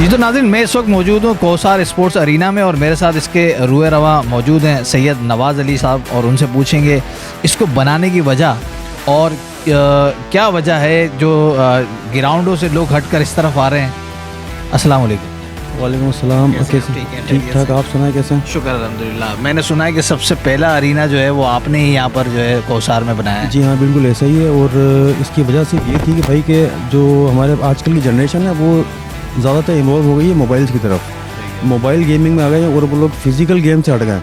जी तो नाज़रीन, मैं इस वक्त मौजूद हूँ कोसार स्पोर्ट्स अरीना में और मेरे साथ इसके रूए रवा मौजूद हैं सैयद नवाज़ अली साहब, और उनसे पूछेंगे इसको बनाने की वजह और क्या वजह है जो ग्राउंडों से लोग हटकर इस तरफ आ रहे हैं। अस्सलाम वालेकुम। वालेकुम अस्सलाम। कैसे? ठीक ठाक, आप सुनाए कैसे? शुक्र अल्हम्दुलिल्लाह। मैंने सुना है कि सबसे पहला अरीना जो है वो आपने ही यहाँ पर जो है कोसार में बनाया है। जी हाँ, बिल्कुल ऐसा ही है। और इसकी वजह सिर्फ ये थी कि भाई के जो हमारे आजकल की जनरेशन है वो ज़्यादातर इन्वॉल्व हो गई है मोबाइल्स की तरफ, मोबाइल गेमिंग में आ गए हैं और वो लोग फिजिकल गेम से हट गए।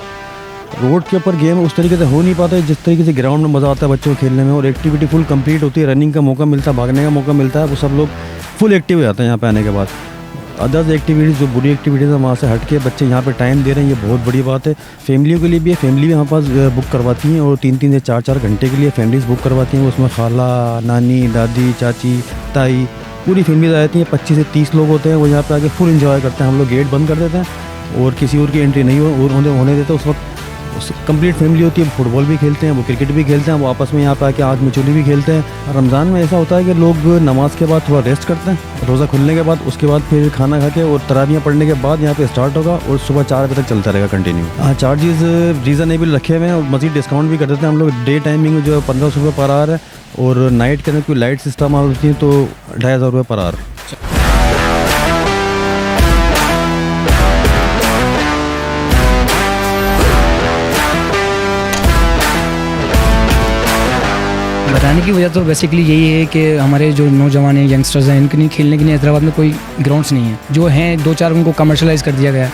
रोड के ऊपर गेम उस तरीके से हो नहीं पाता है जिस तरीके से ग्राउंड में मज़ा आता है बच्चों को खेलने में, और एक्टिविटी फुल कंप्लीट होती है, रनिंग का मौका मिलता है, भागने का मौका मिलता है, वो सब लोग फुल एक्टिव हो जाते हैं यहाँ पे आने के बाद। अदर्स एक्टिविटीज़ जो बुरी एक्टिविटीज़ है वहाँ से हट के बच्चे यहाँ पे टाइम दे रहे हैं, ये बहुत बड़ी बात है। फैमिलियों के लिए भी है, फैमिली भी यहाँ पास बुक करवाती हैं और 3-3 से 4-4 घंटे के लिए फैमिलीज़ बुक करवाती हैं। उसमें खाला, नानी, दादी, चाची, ताई, पूरी फैमिली आ जाती है। 25 से 30 लोग होते हैं, वो यहाँ पे आके फुल एंजॉय करते हैं। हम लोग गेट बंद कर देते हैं और किसी और की एंट्री नहीं होने देते। उस वक्त कंप्लीट फैमिली होती है, फुटबॉल भी खेलते हैं, वो क्रिकेट भी खेलते हैं, वो आपस में यहाँ पे आके आग मिचोली भी खेलते हैं। रमज़ान में ऐसा होता है कि लोग नमाज के बाद थोड़ा रेस्ट करते हैं, रोज़ा खुलने के बाद, उसके बाद फिर खाना खा के और तरावियाँ पढ़ने के बाद यहाँ पे स्टार्ट होगा और सुबह 4 बजे तक चलता रहेगा कंटिन्यू। हाँ, चार्जेस रीज़नेबल रखे हुए हैं और मज़ीद डिस्काउंट भी कर देते हैं हम लोग। डे टाइमिंग में जो है 1500 रुपये पर आवर है, और नाइट के अंदर कोई लाइट सिस्टम होती है तो 2500 रुपये पर आवर। बताने की वजह तो बेसिकली यही है कि हमारे जो नौजवान हैं, यंगस्टर्स हैं, इनके लिए खेलने के लिए हैदराबाद में कोई ग्राउंड्स नहीं है। जो हैं 2-4 उनको कमर्शलाइज़ कर दिया गया है,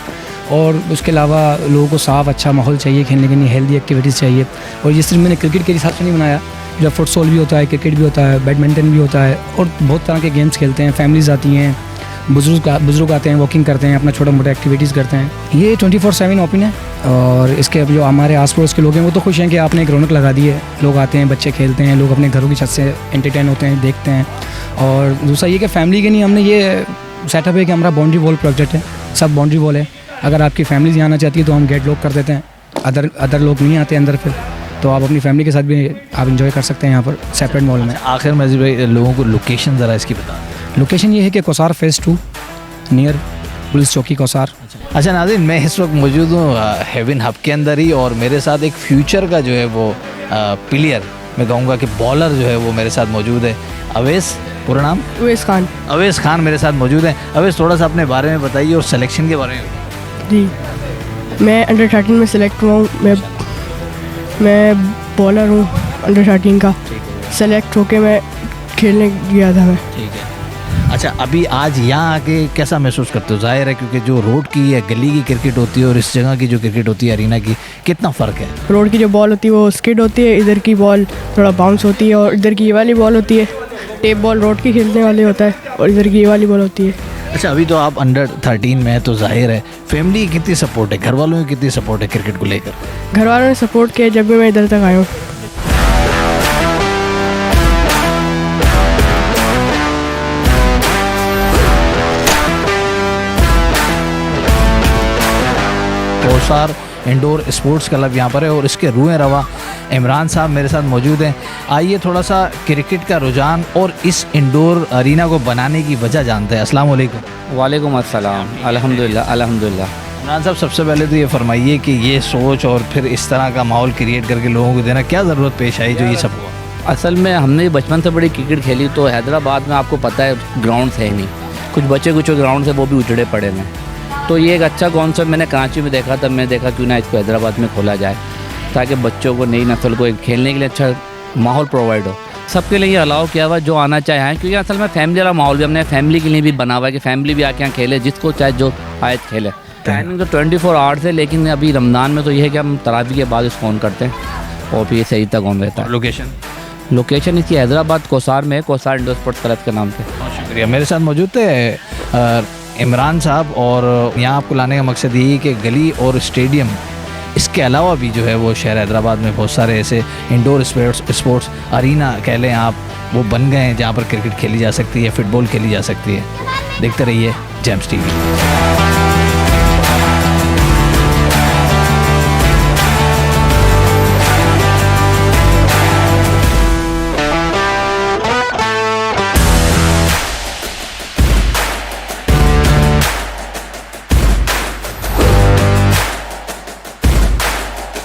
और उसके अलावा लोगों को साफ़ अच्छा माहौल चाहिए खेलने के लिए, हेल्दी एक्टिविटीज़ चाहिए। और ये सिर्फ मैंने क्रिकेट के हिसाब से नहीं बनाया, जो फुटसॉल भी होता है, क्रिकेट भी होता है, बैडमिंटन भी होता है, और बहुत तरह के गेम्स खेलते हैं। फैमिलीज़ आती हैं, बुजुर्ग आते हैं, वॉकिंग करते हैं, अपना छोटा मोटा एक्टिविटीज़ करते हैं। ये 24/7 ओपन है, और इसके जो हमारे आस पड़ोस के लोग हैं वो तो खुश हैं कि आपने एक रौनक लगा दी है। लोग आते हैं, बच्चे खेलते हैं, लोग अपने घरों की छत से एंटरटेन होते हैं, देखते हैं। और दूसरा ये कि फैमिली के लिए हमने ये सेटअप है कि हमारा बाउंड्री वॉल प्रोजेक्ट है, सब बाउंड्री वॉल है। अगर आपकी फैमिली आना चाहती है तो हम गेट लॉक कर देते हैं, अदर लोग नहीं आते अंदर, फिर तो आप अपनी फैमिली के साथ भी आप इंजॉय कर सकते हैं यहाँ पर सेपरेट मॉल में। आखिर में भाई लोगों को लोकेशन ज़रा इसकी बता। लोकेशन ये है कि कोसार फेज़ 2 नियर पुलिस चौकी कोसार। अच्छा नाज़रीन, मैं इस वक्त मौजूद हूँ हेवन हब के अंदर ही, और मेरे साथ एक फ्यूचर का जो है वो प्लेयर, मैं कहूँगा कि बॉलर जो है वो मेरे साथ मौजूद है। अवैस, पूरा नाम? अवैस खान मेरे साथ मौजूद है। अवैस, थोड़ा सा अपने बारे में बताइए और सिलेक्शन के बारे में। जी, मैं अंडर 13 में सिलेक्ट हुआ हूँ। मैं बॉलर हूँ अंडर 13 का। सेलेक्ट होके मैं खेलने गया था मैं। ठीक है। अच्छा, अभी आज यहाँ आके कैसा महसूस करते हो? जाहिर है क्योंकि जो रोड की या गली की क्रिकेट होती है और इस जगह की जो क्रिकेट होती है अरीना की, कितना फ़र्क है? रोड की जो बॉल होती है वो स्किड होती है, इधर की बॉल थोड़ा बाउंस होती है, और इधर की ये वाली बॉल होती है टेप बॉल, रोड की खेलने वाली होता है, और इधर की ये वाली बॉल होती है। अच्छा, अभी तो आप अंडर 13 में है, तो जाहिर है फैमिली की कितनी सपोर्ट है, घर वालों की कितनी सपोर्ट है क्रिकेट को लेकर? घर वालों ने सपोर्ट किया जब भी मैं इधर तक आया हूँ। कोसार इंडोर स्पोर्ट्स क्लब यहाँ पर है, और इसके रूए रवा इमरान साहब मेरे साथ मौजूद हैं। आइए थोड़ा सा क्रिकेट का रुझान और इस इंडोर अरीना को बनाने की वजह जानते हैं। अस्सलाम वालेकुम। वालेकुम अस्सलाम। अल्हम्दुलिल्लाह अल्हम्दुलिल्लाह। इमरान साहब, सबसे पहले तो ये फरमाइए कि ये सोच और फिर इस तरह का माहौल क्रिएट करके लोगों को देना, क्या ज़रूरत पेश आई जो ये सब हुआ? असल में हमने बचपन से बड़ी क्रिकेट खेली, तो हैदराबाद में आपको पता है ग्राउंड्स है नहीं, कुछ बचे कुछ ग्राउंड है वो भी उजड़े पड़े हैं। तो ये एक अच्छा कॉन्सेप्ट मैंने कराची में देखा, तब मैं देखा क्यों ना इसको हैदराबाद में खोला जाए, ताकि बच्चों को, नई नस्ल को एक खेलने के लिए अच्छा माहौल प्रोवाइड हो। सबके लिए ये अलाउ किया हुआ जो आना चाहे आए, क्योंकि असल में फैमिली वाला माहौल भी हमने फैमिली के लिए भी बना हुआ है कि फैमिली भी आके यहाँ खेले, जिसको चाहे जो आए खेले। टाइमिंग तो 24 आवर्स है, लेकिन अभी रमज़ान में तो ये है कि हम तरावी के बाद इसको ऑन करते हैं और फिर सही तक ऑन रहता है। लोकेशन इसकी हैदराबाद कोसार में, कोसार इंडोर स्पोर्ट्स क्लब के नाम से। शुक्रिया। मेरे साथ मौजूद थे इमरान साहब, और यहाँ आपको लाने का मकसद यही है कि गली और स्टेडियम, इसके अलावा भी जो है वो शहर हैदराबाद में बहुत सारे ऐसे इंडोर स्पोर्ट्स अरीना कह लें आप, वो बन गए हैं जहाँ पर क्रिकेट खेली जा सकती है, फुटबॉल खेली जा सकती है। देखते रहिए जेम्स टीवी।